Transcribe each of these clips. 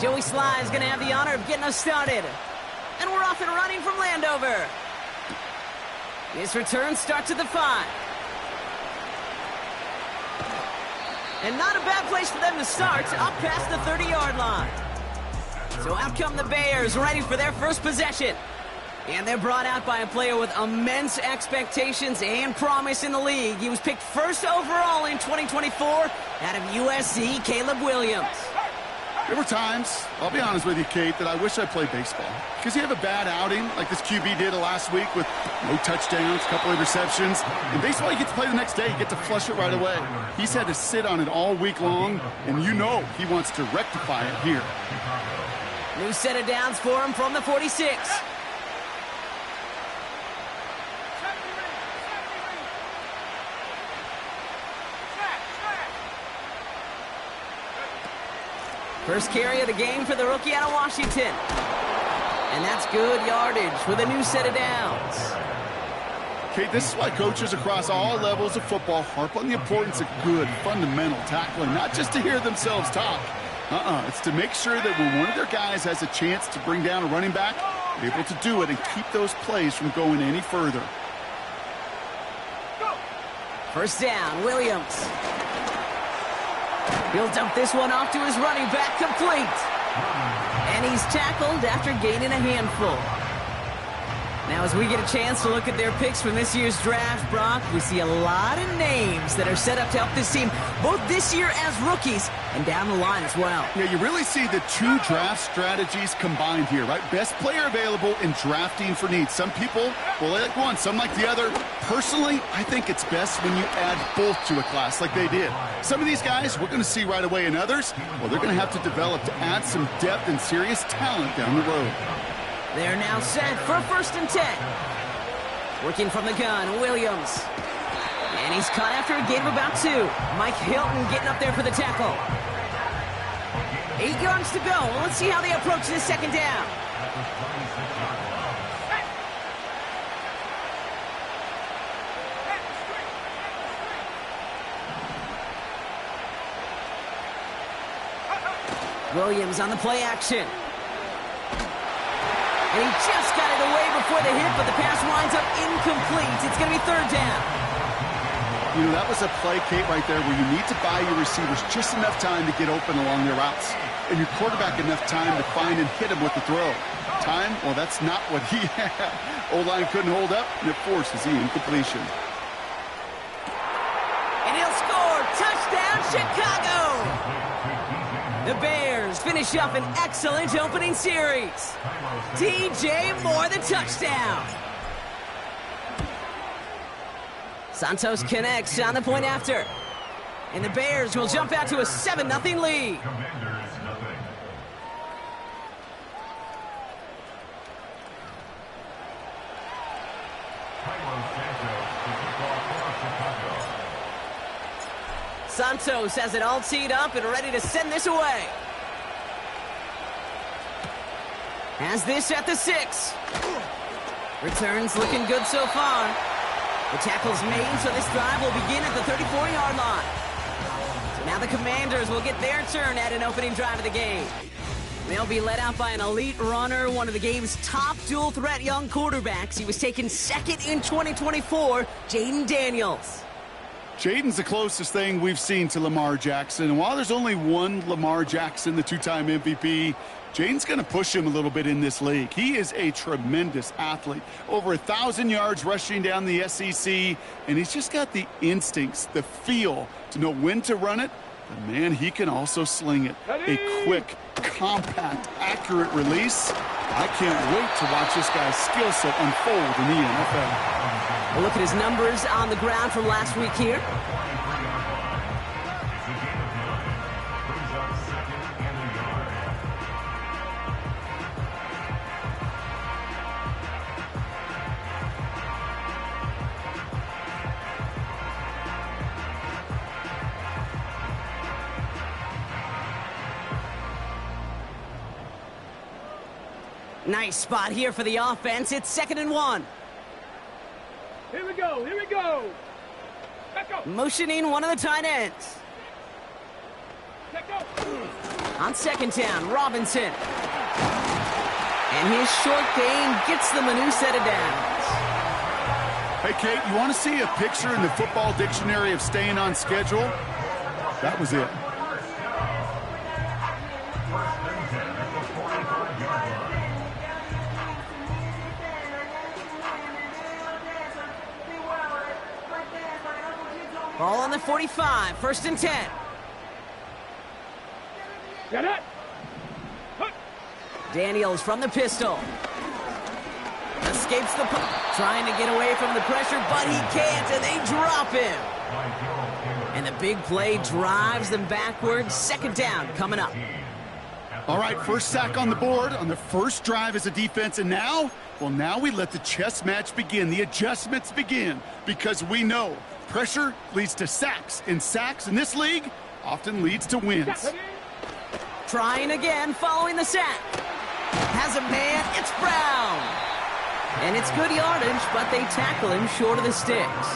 Joey Sly is going to have the honor of getting us started. And we're off and running from Landover. This return starts at the 5. And not a bad place for them to start, up past the 30-yard line. So out come the Bears, ready for their first possession. And they're brought out by a player with immense expectations and promise in the league. He was picked first overall in 2024 out of USC, Caleb Williams. There were times, I'll be honest with you, Kate, that I wish I played baseball. Because you have a bad outing, like this QB did last week with no touchdowns, a couple of interceptions. In baseball, you get to play the next day. You get to flush it right away. He's had to sit on it all week long, and you know he wants to rectify it here. New set of downs for him from the 46. First carry of the game for the rookie out of Washington. And that's good yardage with a new set of downs. Kate, this is why coaches across all levels of football harp on the importance of good, fundamental tackling, not just to hear themselves talk. It's to make sure that when one of their guys has a chance to bring down a running back, they're able to do it and keep those plays from going any further. First down, Williams. He'll dump this one off to his running back, complete. And he's tackled after gaining a handful. Now, as we get a chance to look at their picks from this year's draft, Brock, we see a lot of names that are set up to help this team, both this year as rookies and down the line as well. Yeah, you really see the two draft strategies combined here, right? Best player available in drafting for needs. Some people, well, they like one, some like the other. Personally, I think it's best when you add both to a class like they did. Some of these guys we're going to see right away, and others, well, they're going to have to develop to add some depth and serious talent down the road. They're now set for 1st and 10. Working from the gun, Williams. And he's caught after a gain of about 2. Mike Hilton getting up there for the tackle. 8 yards to go. Well, let's see how they approach this second down. Williams on the play action. And he just got it away before the hit, but the pass winds up incomplete. It's going to be 3rd down. You know, that was a play, Kate, right there where you need to buy your receivers just enough time to get open along their routes. And your quarterback enough time to find and hit him with the throw. Time? Well, that's not what he had. O-line couldn't hold up, and it forces the incompletion. And he'll score. Touchdown, Chicago! The Bears finish up an excellent opening series. DJ Moore, the touchdown. Santos connects on the point after. And the Bears will jump out to a 7-0 lead. Santos has it all teed up and ready to send this away. Has this at the 6. Returns looking good so far. The tackle's made, so this drive will begin at the 34-yard line. So now the Commanders will get their turn at an opening drive of the game. They'll be led out by an elite runner, one of the game's top dual-threat young quarterbacks. He was taken 2nd in 2024, Jayden Daniels. Jayden's the closest thing we've seen to Lamar Jackson. And while there's only one Lamar Jackson, the 2-time MVP, Jayden's going to push him a little bit in this league. He is a tremendous athlete. Over 1,000 yards rushing down the SEC. And he's just got the instincts, the feel to know when to run it. But, man, he can also sling it. A quick, compact, accurate release. I can't wait to watch this guy's skill set unfold in the NFL. We'll look at his numbers on the ground from last week here. Nice spot here for the offense. It's 2nd and 1. Here we go, here we go. Back up. Motioning one of the tight ends. Back up. On second down, Robinson. And his short gain gets them a new set of downs. Hey, Kate, you want to see a picture in the football dictionary of staying on schedule? That was it. Ball on the 45, 1st and 10. Get it. Daniels from the pistol. Escapes the trying to get away from the pressure, but he can't, and they drop him. And the big play drives them backwards. 2nd down coming up. All right, first sack on the board on the first drive as a defense, and now, well, now we let the chess match begin. The adjustments begin, because we know pressure leads to sacks, and sacks in this league often leads to wins. Trying again following the sack. Has a man, it's Brown. And it's good yardage, but they tackle him short of the sticks.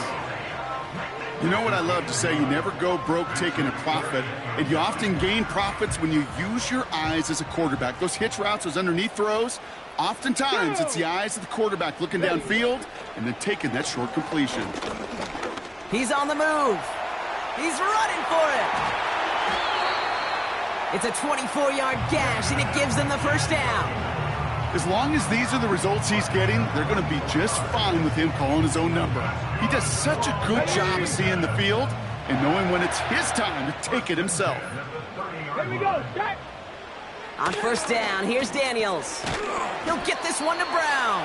You know what I love to say? You never go broke taking a profit, and you often gain profits when you use your eyes as a quarterback. Those hitch routes, those underneath throws, oftentimes it's the eyes of the quarterback looking downfield and then taking that short completion. He's on the move. He's running for it. It's a 24-yard gash, and it gives them the first down. As long as these are the results he's getting, they're going to be just fine with him calling his own number. He does such a good job of seeing the field and knowing when it's his time to take it himself. Here we go, Jack. On 1st down, here's Daniels. He'll get this one to Brown.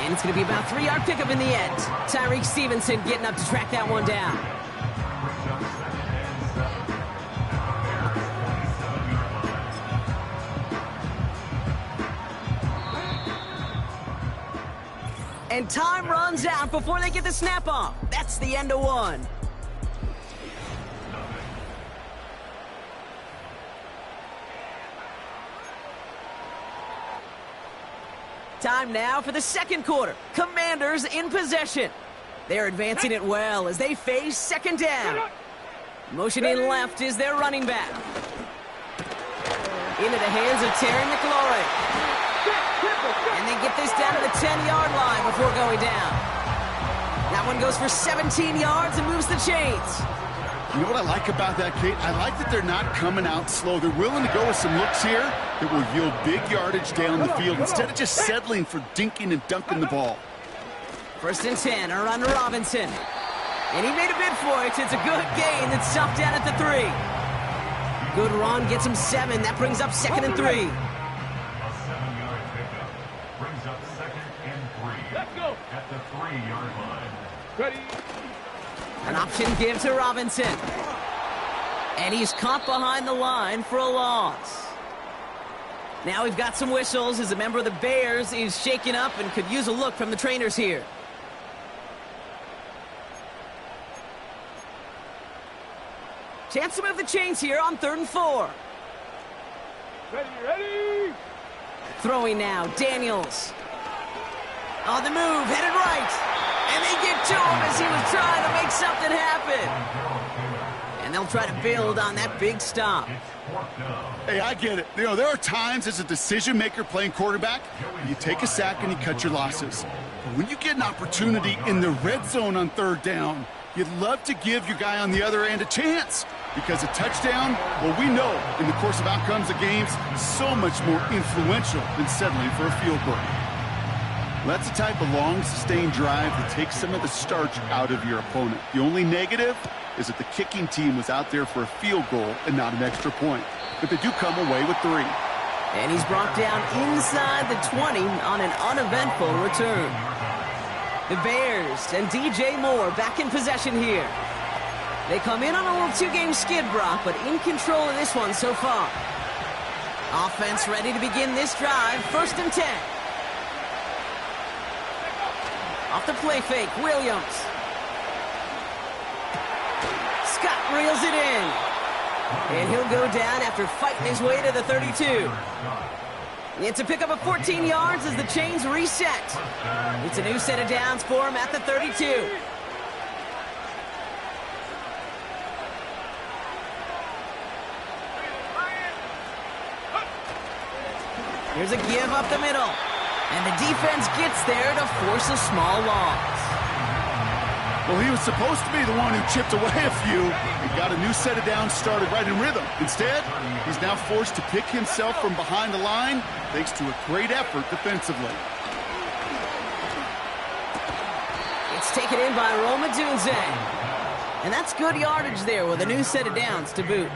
And it's going to be about a 3-yard pickup in the end. Tyreek Stevenson getting up to track that one down. And time runs out before they get the snap off. That's the end of one. Time now for the 2nd quarter. Commanders in possession. They're advancing it well as they face 2nd down. Motioning left is their running back. Into the hands of Terry McLaurin. And they get this down to the 10-yard line before going down. That one goes for 17 yards and moves the chains. You know what I like about that, Kate? I like that they're not coming out slow. They're willing to go with some looks here that will yield big yardage down the field instead of just settling for dinking and dunking the ball. 1st and 10, a run to Robinson. And he made a bid for it. It's a good gain that's stopped down at the 3. Good run, gets him 7. That brings up 2nd and 3. At the 3-yard line. Ready. An option give to Robinson. And he's caught behind the line for a loss. Now we've got some whistles as a member of the Bears is shaken up and could use a look from the trainers here. Chance to move the chains here on 3rd and 4. Ready. Throwing now, Daniels. On the move, headed right. And they get to him as he was trying to make something happen. And they'll try to build on that big stop. Hey, I get it. You know, there are times as a decision maker playing quarterback, you take a sack and you cut your losses. But when you get an opportunity in the red zone on 3rd down, you'd love to give your guy on the other end a chance. Because a touchdown, well, we know in the course of outcomes of games, so much more influential than settling for a field goal. That's the type of long, sustained drive that takes some of the starch out of your opponent. The only negative is that the kicking team was out there for a field goal and not an extra point. But they do come away with 3. And he's brought down inside the 20 on an uneventful return. The Bears and DJ Moore back in possession here. They come in on a little 2-game skid, Brock, but in control of this one so far. Offense ready to begin this drive, 1st and 10. Off the play fake, Williams. Scott reels it in. And he'll go down after fighting his way to the 32. It's a pickup of 14 yards as the chains reset. It's a new set of downs for him at the 32. Here's a give up the middle. And the defense gets there to force a small loss. Well, he was supposed to be the one who chipped away a few and got a new set of downs started right in rhythm. Instead, he's now forced to pick himself from behind the line thanks to a great effort defensively. It's taken in by Roma Dunze. And that's good yardage there with a new set of downs to boot.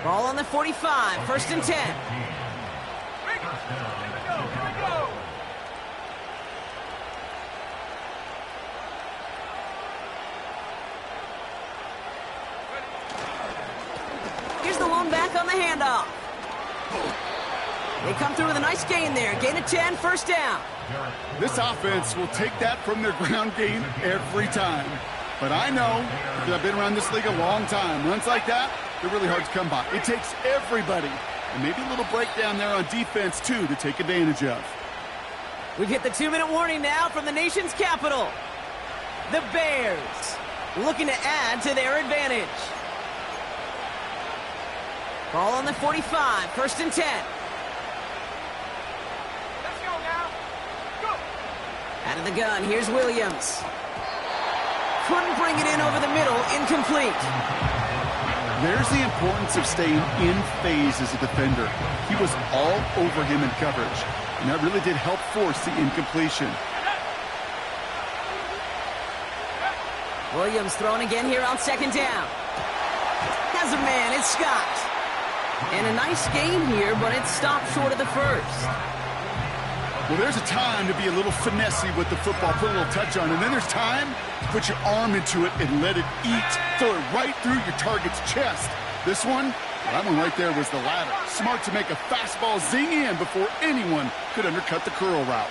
Ball on the 45, 1st and 10. Here's the lone back on the handoff. They come through with a nice gain there. Gain of 10, 1st down. This offense will take that from their ground game every time. But I know, because I've been around this league a long time, runs like that, they're really hard to come by. It takes everybody, and maybe a little breakdown there on defense, too, to take advantage of. We've hit the 2-minute warning now from the nation's capital. The Bears looking to add to their advantage. Ball on the 45, 1st and 10. Let's go now. Go. Out of the gun, here's Williams. Couldn't bring it in over the middle, incomplete. There's the importance of staying in phase as a defender. He was all over him in coverage, and that really did help force the incompletion. Williams throwing again here on 2nd down. Has a man, it's Scott. And a nice gain here, but it stopped short of the 1st. Well, there's a time to be a little finessey with the football, put a little touch on, and then there's time to put your arm into it and let it eat. Throw it right through your target's chest. This one, that one right there was the latter. Smart to make a fastball zing in before anyone could undercut the curl route.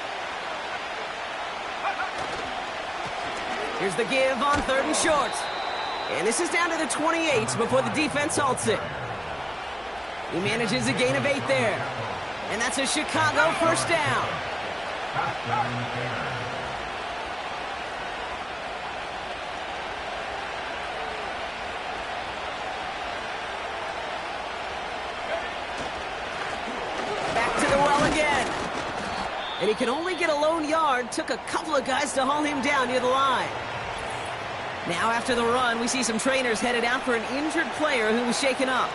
Here's the give on 3rd and short. And this is down to the 28 before the defense halts it. He manages a gain of 8 there. And that's a Chicago 1st down. Back to the well again. And he can only get a lone yard. Took a couple of guys to haul him down near the line. Now after the run, we see some trainers headed out for an injured player who was shaken up.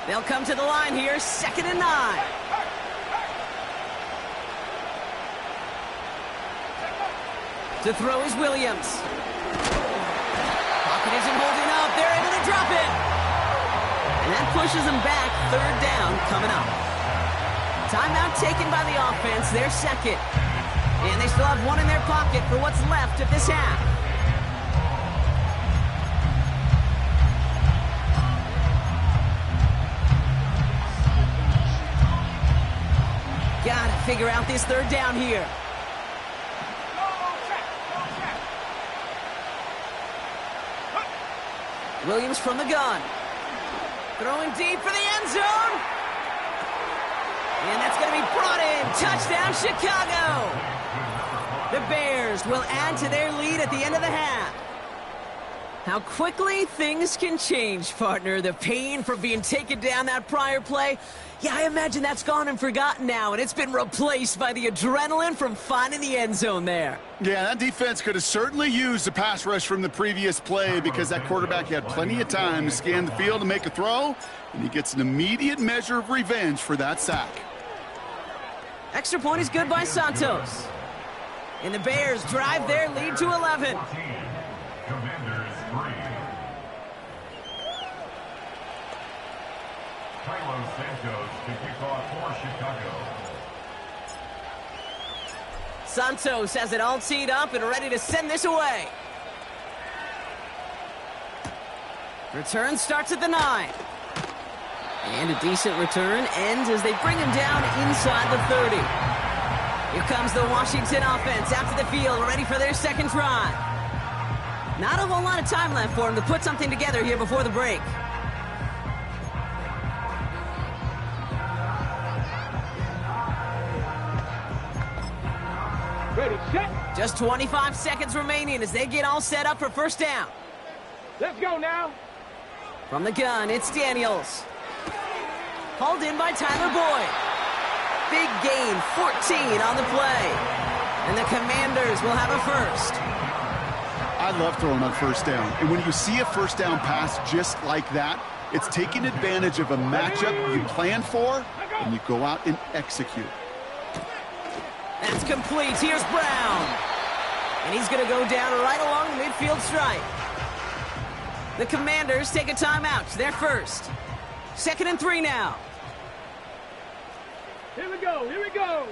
They'll come to the line here, 2nd and 9. To throw is Williams. Pocket isn't holding up. They're able to drop it. And that pushes them back. 3rd down coming up. Timeout taken by the offense. They're 2nd. And they still have 1 in their pocket for what's left of this half. Gotta figure out this 3rd down here. Williams from the gun. Throwing deep for the end zone. And that's going to be brought in. Touchdown, Chicago. The Bears will add to their lead at the end of the half. How quickly things can change, partner. The pain from being taken down that prior play. Yeah, I imagine that's gone and forgotten now, and it's been replaced by the adrenaline from finding the end zone there. Yeah, that defense could have certainly used the pass rush from the previous play because that quarterback had plenty of time to scan the field and make a throw, and he gets an immediate measure of revenge for that sack. Extra point is good by Santos. And the Bears drive their lead to 11. Commanders 3. Kylo Santos to kick off for Chicago. Santos has it all teed up and ready to send this away. Return starts at the 9. And a decent return ends as they bring him down inside the 30. Here comes the Washington offense out to the field, ready for their 2nd drive. Not a whole lot of time left for him to put something together here before the break. Ready, set. Just 25 seconds remaining as they get all set up for first down. Let's go now. From the gun, it's Daniels. Hauled in by Tyler Boyd. Big gain, 14 on the play. And the Commanders will have a first. I love throwing on first down. And when you see a first down pass just like that, it's taking advantage of a matchup you plan for, and you go out and execute. That's complete. Here's Brown. And he's going to go down right along the midfield stripe. The Commanders take a timeout. They're first. 2nd and 3 now. Here we go, here we go.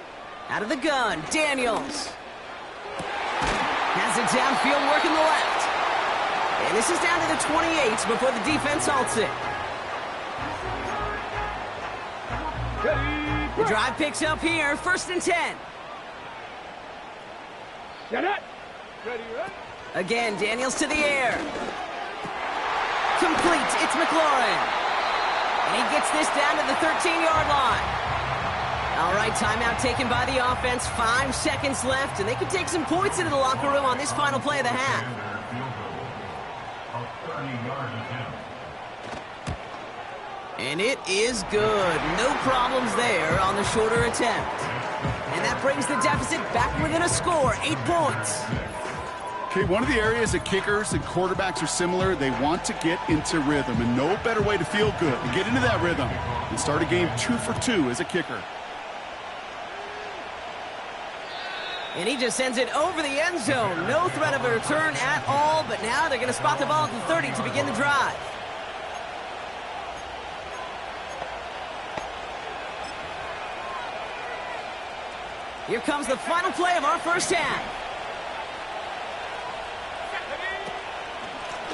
Out of the gun, Daniels. Has it downfield, working the left. And this is down to the 28 before the defense halts it. Ready, The drive picks up here, 1st and 10. set it. Ready, ready. Again, Daniels to the air. Complete, it's McLaurin. And he gets this down to the 13-yard line. All right, timeout taken by the offense. 5 seconds left, and they can take some points into the locker room on this final play of the half. And it is good. No problems there on the shorter attempt. And that brings the deficit back within a score, 8 points. Okay, one of the areas that kickers and quarterbacks are similar, they want to get into rhythm, and no better way to feel good and get into that rhythm and start a game 2 for 2 as a kicker. And he just sends it over the end zone. No threat of a return at all, but now they're going to spot the ball at the 30 to begin the drive. Here comes the final play of our first half.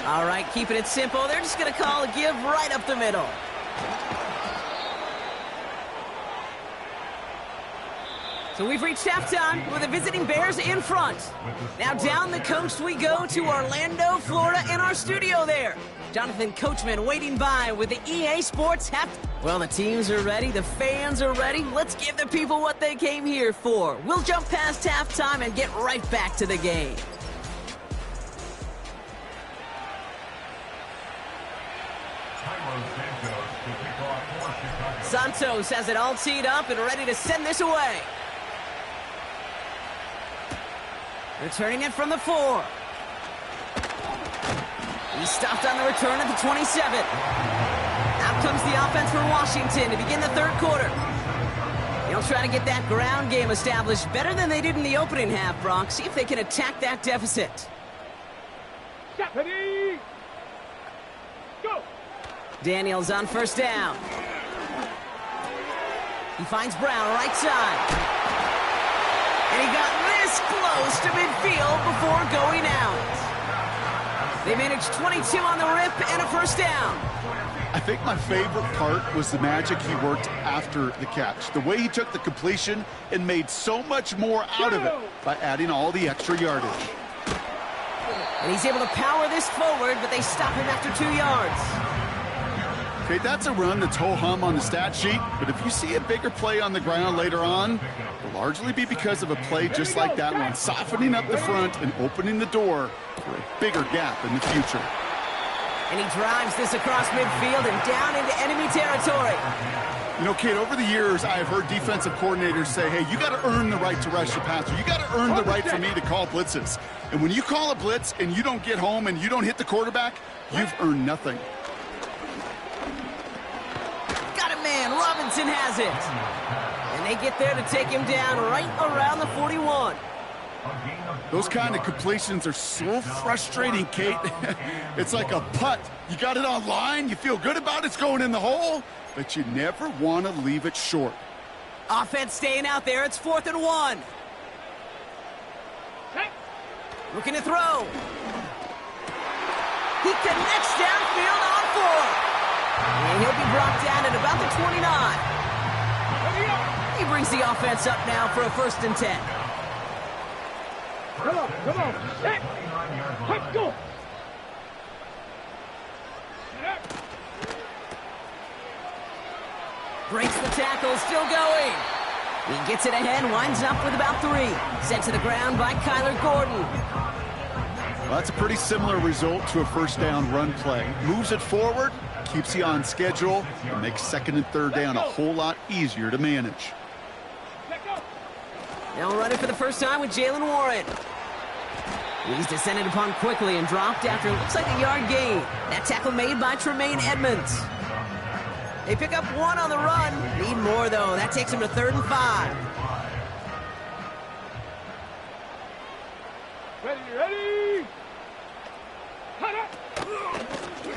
All right, keeping it simple. They're just going to call a give right up the middle. So we've reached halftime with the visiting Bears in front. Now down the coast we go to Orlando, Florida, in our studio there. Jonathan Coachman waiting by with the EA Sports half. Well, the teams are ready. The fans are ready. Let's give the people what they came here for. We'll jump past halftime and get right back to the game. Santos has it all teed up and ready to send this away. Returning it from the 4. He's stopped on the return at the 27. Out comes the offense for Washington to begin the 3rd quarter. They'll try to get that ground game established better than they did in the opening half, Brock. See if they can attack that deficit. Ready, go. Daniels on first down. He finds Brown right side. And he got this close to midfield before going out. They managed 22 on the rip and a first down. I think my favorite part was the magic he worked after the catch. The way he took the completion and made so much more out of it by adding all the extra yardage. And he's able to power this forward, but they stop him after 2 yards. Okay, that's a run that's ho-hum on the stat sheet, but if you see a bigger play on the ground later on, it'll largely be because of a play just like that one, softening up the front and opening the door for a bigger gap in the future. And he drives this across midfield and down into enemy territory. You know, Kate, over the years, I have heard defensive coordinators say, hey, you got to earn the right to rush the passer. You got to earn the right for me to call blitzes. And when you call a blitz and you don't get home and you don't hit the quarterback, you've earned nothing. Man, Robinson has it. And they get there to take him down right around the 41. Those kind of completions are so frustrating, Kate. It's like a putt. You got it on line, you feel good about it's going in the hole, but you never want to leave it short. Offense staying out there. It's 4th and 1. Looking to throw. He connects downfield on 4. And he'll be brought down at about the 29. He brings the offense up now for a 1st and 10. Come on, come on. Set. Let's go. Breaks the tackle, still going. He gets it ahead, winds up with about 3. Sent to the ground by Kyler Gordon. Well, that's a pretty similar result to a first down run play. Moves it forward, keeps you on schedule, and makes second and third down a whole lot easier to manage. Now running for the first time with Jalen Warren. He's descended upon quickly and dropped after it looks like a yard gain. That tackle made by Tremaine Edmonds. They pick up 1 on the run. Need more, though. That takes him to 3rd and 5. Ready.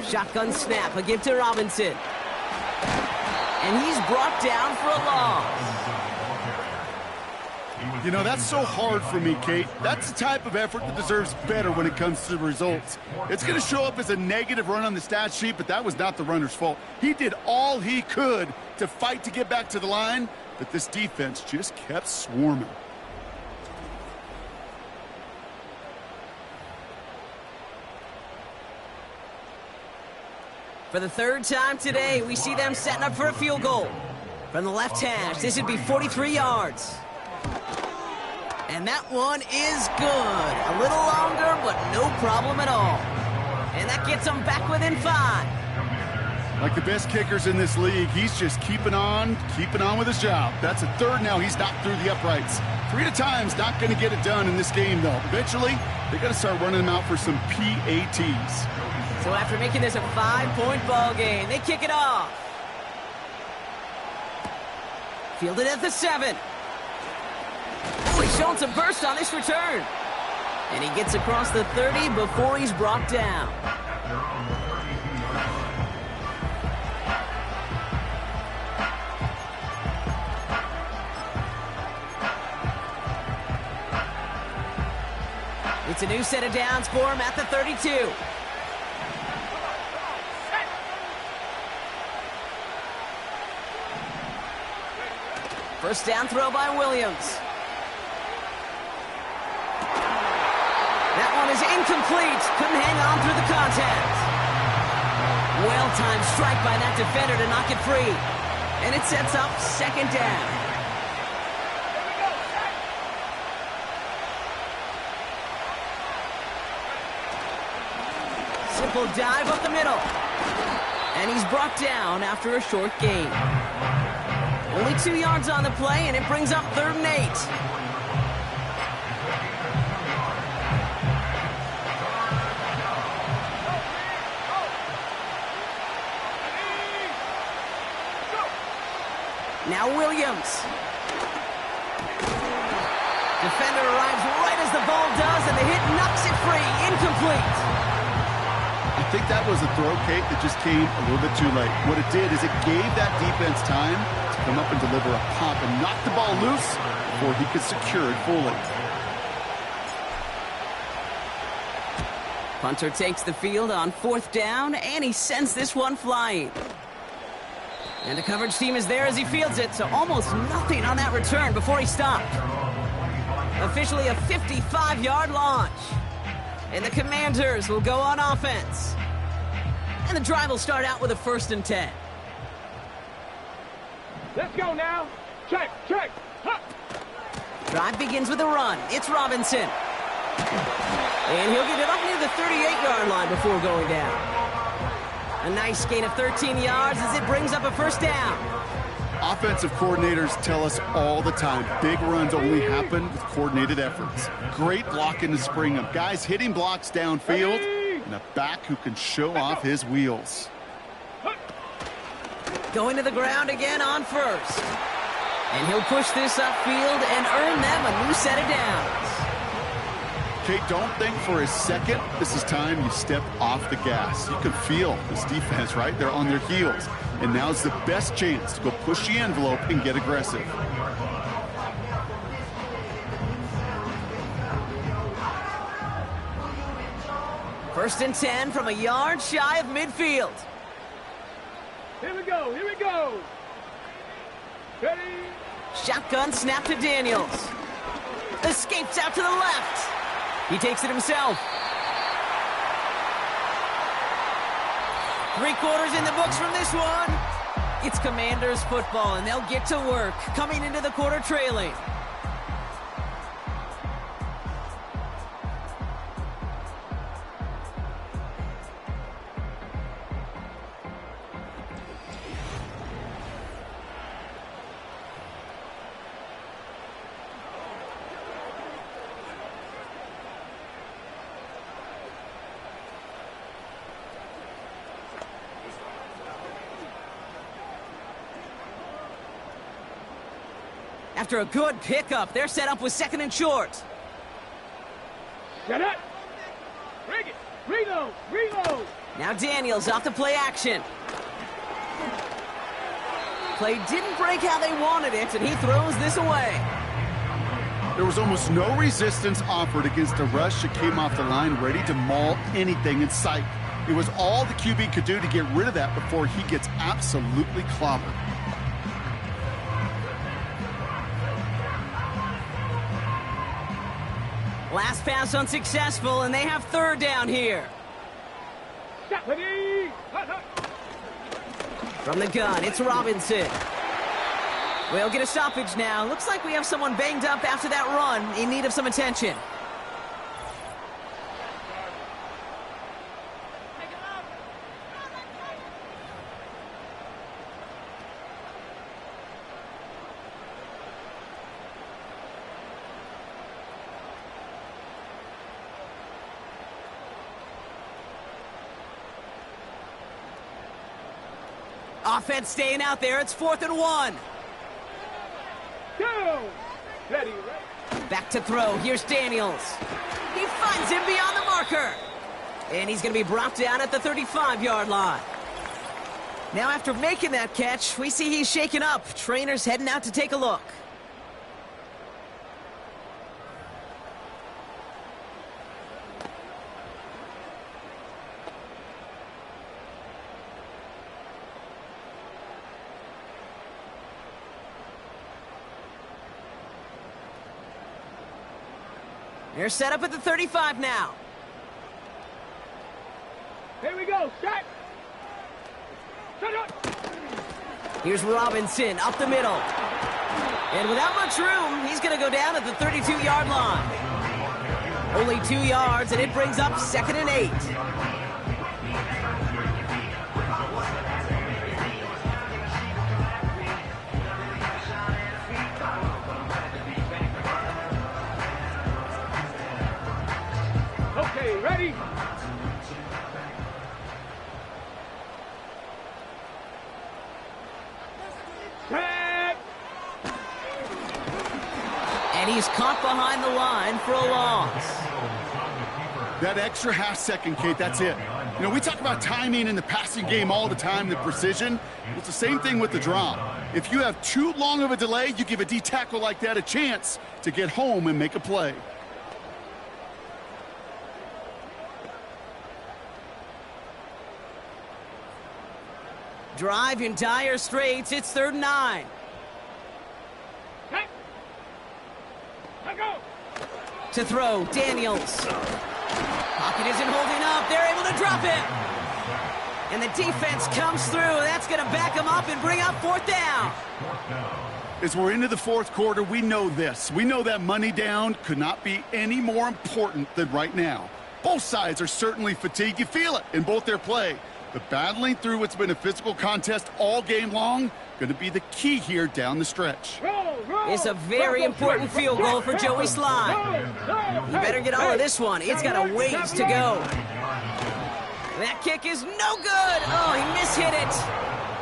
Shotgun snap, a give to Robinson. And he's brought down for a loss. You know, that's so hard for me, Kate. That's the type of effort that deserves better when it comes to the results. It's going to show up as a negative run on the stat sheet, but that was not the runner's fault. He did all he could to fight to get back to the line, but this defense just kept swarming. For the 3rd time today, we see them setting up for a field goal. From the left hash, this would be 43 yards. And that one is good. A little longer, but no problem at all. And that gets them back within 5. Like the best kickers in this league, he's just keeping on with his job. That's a 3rd now. He's knocked through the uprights. 3 at a time's not going to get it done in this game, though. Eventually, they got to start running them out for some PATs. So after making this a 5-point ball game, they kick it off. Fielded at the 7. Oh, he's showing some burst on this return. And he gets across the 30 before he's brought down. It's a new set of downs for him at the 32. First down throw by Williams. That one is incomplete. Couldn't hang on through the contact. Well-timed strike by that defender to knock it free. And it sets up 2nd down. Simple dive up the middle. And he's brought down after a short gain. Only 2 yards on the play, and it brings up 3rd and 8. Now Williams. Defender arrives right as the ball does, and the hit knocks it free. Incomplete. I think that was a throw, Kate, that just came a little bit too late. What it did is it gave that defense time to come up and deliver a pop and knock the ball loose before he could secure it fully. Punter takes the field on 4th down, and he sends this one flying. And the coverage team is there as he fields it, so almost nothing on that return before he stopped. Officially a 55-yard launch. And the Commanders will go on offense. And the drive will start out with a 1st and 10. Let's go now. Check. Huh. Drive begins with a run. It's Robinson. And he'll get it up near the 38-yard line before going down. A nice gain of 13 yards as it brings up a 1st down. Offensive coordinators tell us all the time, big runs only happen with coordinated efforts. Great blocking to spring them. Guys hitting blocks downfield, and a back who can show off his wheels. Going to the ground again on 1st. And he'll push this upfield and earn them a new set of downs. Kate, don't think for a second this is time you step off the gas. You can feel this defense, right? They're on their heels. And now's the best chance to go push the envelope and get aggressive. First and 10 from a yard shy of midfield. Here we go. Ready? Shotgun snap to Daniels. Escapes out to the left. He takes it himself. 3 quarters in the books from this one. It's Commanders football, and they'll get to work, coming into the quarter trailing. After a good pickup, they're set up with 2nd and short. Get it. Bring it. Reload. Reload. Now Daniels off to play action. Play didn't break how they wanted it, and he throws this away. There was almost no resistance offered against a rush that came off the line ready to maul anything in sight. It was all the QB could do to get rid of that before he gets absolutely clobbered. Last pass unsuccessful, and they have 3rd down here. Ready. From the gun, it's Robinson. We'll get a stoppage now. Looks like we have someone banged up after that run, in need of some attention. Offense staying out there. It's 4th and 1. Go. Ready. Back to throw. Here's Daniels. He finds him beyond the marker. And he's going to be brought down at the 35-yard line. Now, after making that catch, we see he's shaken up. Trainer's heading out to take a look. They're set up at the 35 now. Here we go. Shot. Shut up. Here's Robinson up the middle. And without much room, he's going to go down at the 32-yard line. Only 2 yards, and it brings up 2nd and 8. Okay, ready? Check! And he's caught behind the line for a loss. That extra half second, Kate, that's it. You know, we talk about timing in the passing game all the time, the precision. It's the same thing with the drop. If you have too long of a delay, you give a D tackle like that a chance to get home and make a play. Drive in dire straits. It's 3rd and 9. Hey! Let go! To throw, Daniels. Pocket isn't holding up. They're able to drop it. And the defense comes through. That's going to back them up and bring up 4th down. As we're into the 4th quarter, we know this. We know that money down could not be any more important than right now. Both sides are certainly fatigued. You feel it in both their play. But battling through what's been a physical contest all game long, going to be the key here down the stretch. It's a very important field goal for Joey Slye. He better get all of this one. It's got a ways to go. That kick is no good. Oh, he mishit it.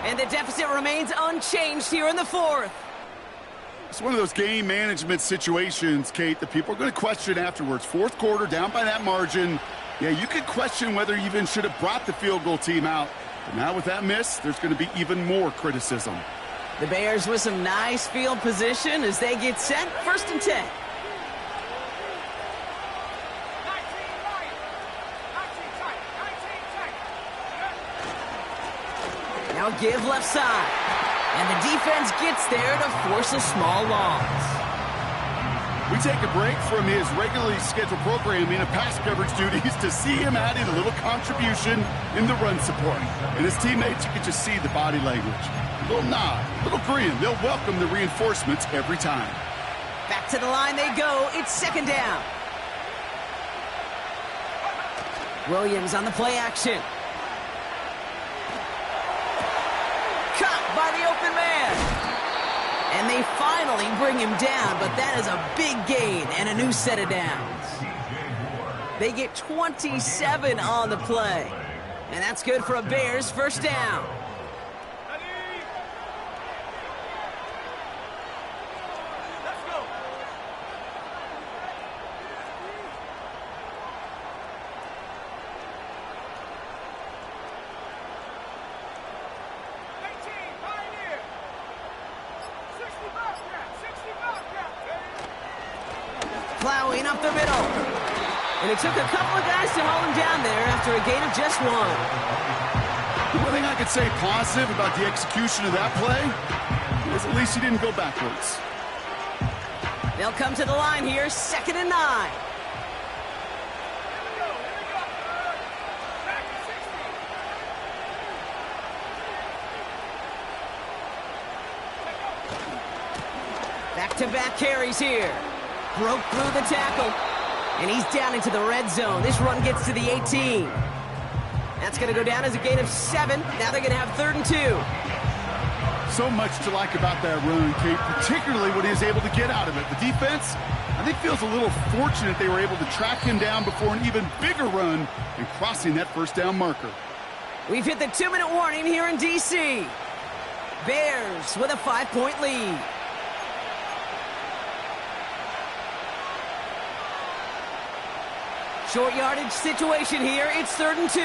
And the deficit remains unchanged here in the 4th. It's one of those game management situations, Kate, that people are going to question afterwards. 4th quarter, down by that margin. Yeah, you could question whether you even should have brought the field goal team out. But now with that miss, there's going to be even more criticism. The Bears with some nice field position as they get set. 1st and 10. Now give left side. And the defense gets there to force a small loss. We take a break from his regularly scheduled programming of pass coverage duties to see him adding a little contribution in the run support. And his teammates, you can just see the body language. A little nod, a little grin. They'll welcome the reinforcements every time. Back to the line they go. It's second down. Williams on the play action. Caught by the open man. And they finally bring him down, but that is a big gain and a new set of downs. They get 27 on the play. And that's good for a Bears first down. Plowing up the middle. And it took a couple of guys to hold him down there after a gain of just one. One thing I could say positive about the execution of that play is at least he didn't go backwards. They'll come to the line here, 2nd and 9. Back-to-back carries here. Broke through the tackle. And he's down into the red zone. This run gets to the 18. That's going to go down as a gain of 7. Now they're going to have 3rd and 2. So much to like about that run, Kate, particularly what he was able to get out of it. The defense, I think, feels a little fortunate they were able to track him down before an even bigger run and crossing that first down marker. We've hit the 2-minute warning here in D.C. Bears with a 5-point lead. Short yardage situation here. It's 3rd and 2.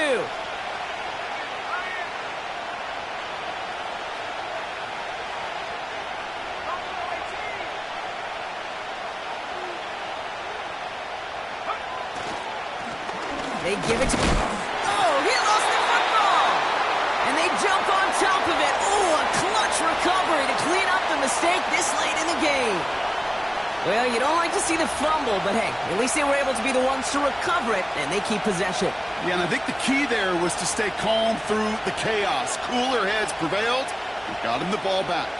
They give it to... Oh, he lost the football! And they jump on top of it. Oh, a clutch recovery to clean up the mistake this late in the game. Well, you don't like to see the fumble, but hey, at least they were able to be the ones to recover it, and they keep possession. Yeah, and I think the key there was to stay calm through the chaos. Cooler heads prevailed and got him the ball back.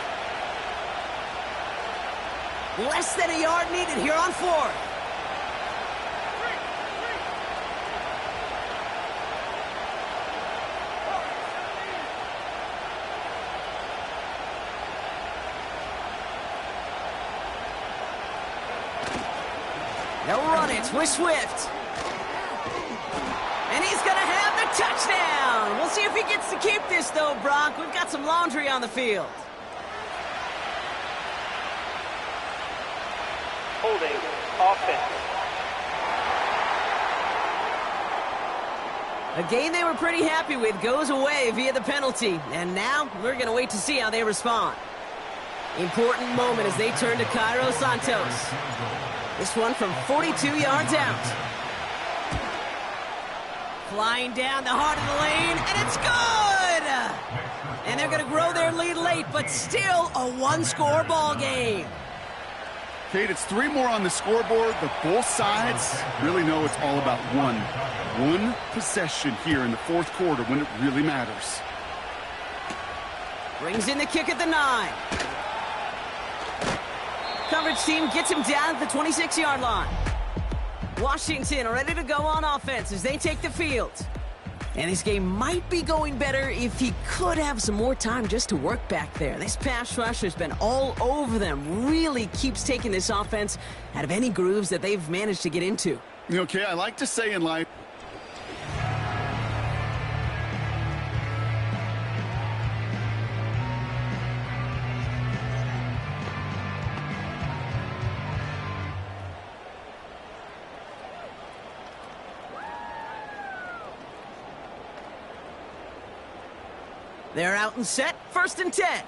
Less than a yard needed here on 4th. They'll run it with Swift. And he's going to have the touchdown. We'll see if he gets to keep this, though, Brock. We've got some laundry on the field. Holding offense. A game they were pretty happy with goes away via the penalty. And now we're going to wait to see how they respond. Important moment as they turn to Cairo Santos. This one from 42 yards out. Flying down the heart of the lane, and it's good! And they're going to grow their lead late, but still a one-score ball game. Kate, it's 3 more on the scoreboard, but both sides really know it's all about one possession here in the 4th quarter when it really matters. Brings in the kick at the 9. Coverage team gets him down at the 26-yard line. Washington ready to go on offense as they take the field. And this game might be going better if he could have some more time just to work back there. This pass rush has been all over them. Really keeps taking this offense out of any grooves that they've managed to get into. Okay, I like to say in life, they're out and set. 1st and 10.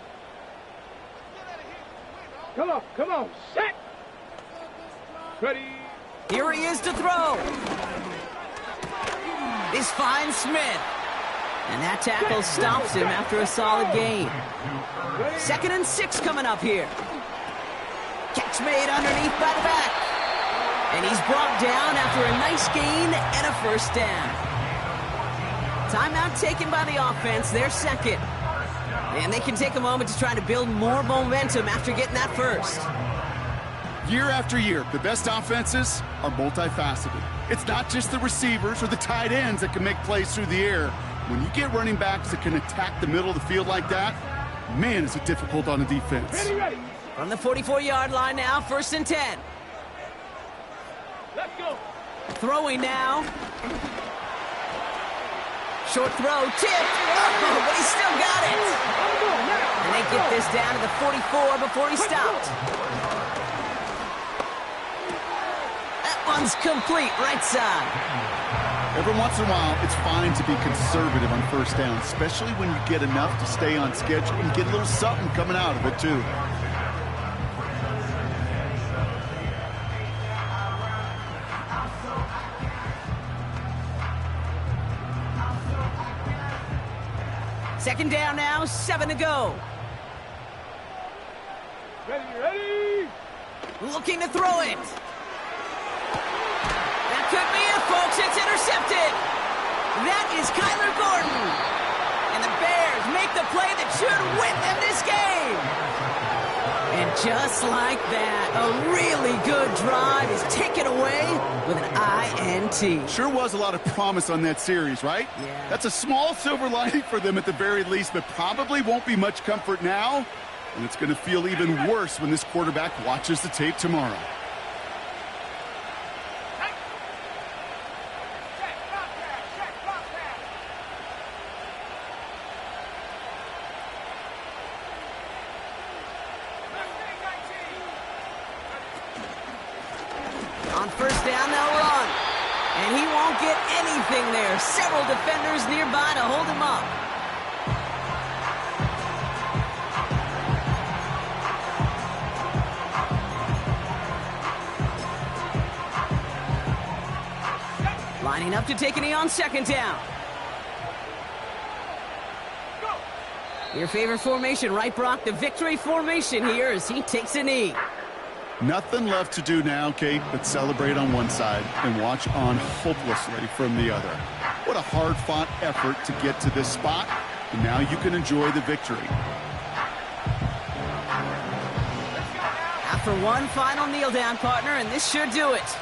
Come on, set. Ready. Here he is to throw. This finds Smith. And that tackle stops him after a solid gain. 2nd and 6 coming up here. Catch made underneath by the back. And he's brought down after a nice gain and a first down. Timeout taken by the offense, their second. And they can take a moment to try to build more momentum after getting that first. Year after year, the best offenses are multifaceted. It's not just the receivers or the tight ends that can make plays through the air. When you get running backs that can attack the middle of the field like that, man, is it difficult on a defense. Ready. From the 44-yard line now, 1st and 10. Let's go. Throwing now. Short throw, tipped. Oh, but he still got it. And they get this down to the 44 before he stopped. That one's complete, right side. Every once in a while, it's fine to be conservative on first down, especially when you get enough to stay on schedule and get a little something coming out of it, too. Second down now, 7 to go. Ready. Looking to throw it. That could be it, folks. It's intercepted. That is Kyler Gordon. And the Bears make the play that should win them this game. And just like that, a really good drive is taken away with an INT. Sure was a lot of promise on that series, right? Yeah. That's a small silver lining for them at the very least, but probably won't be much comfort now. And it's going to feel even worse when this quarterback watches the tape tomorrow. On first down, they'll run. And he won't get anything there. Several defenders nearby to hold him up. Lining up to take a knee on second down. Your favorite formation, right, Brock? The victory formation here as he takes a knee. Nothing left to do now, Kate, but celebrate on one side and watch on hopelessly from the other. What a hard-fought effort to get to this spot, and now you can enjoy the victory. After one final kneel down, partner, and this should do it.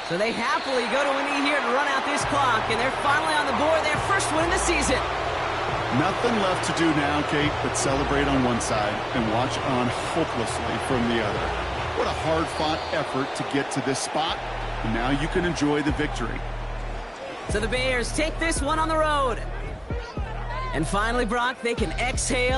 So they happily go to a knee here to run out this clock, and they're finally on the board, their first win of the season. Nothing left to do now, Kate, but celebrate on one side and watch on hopelessly from the other. What a hard-fought effort to get to this spot, and now you can enjoy the victory. So the Bears take this one on the road. And finally, Brock, they can exhale.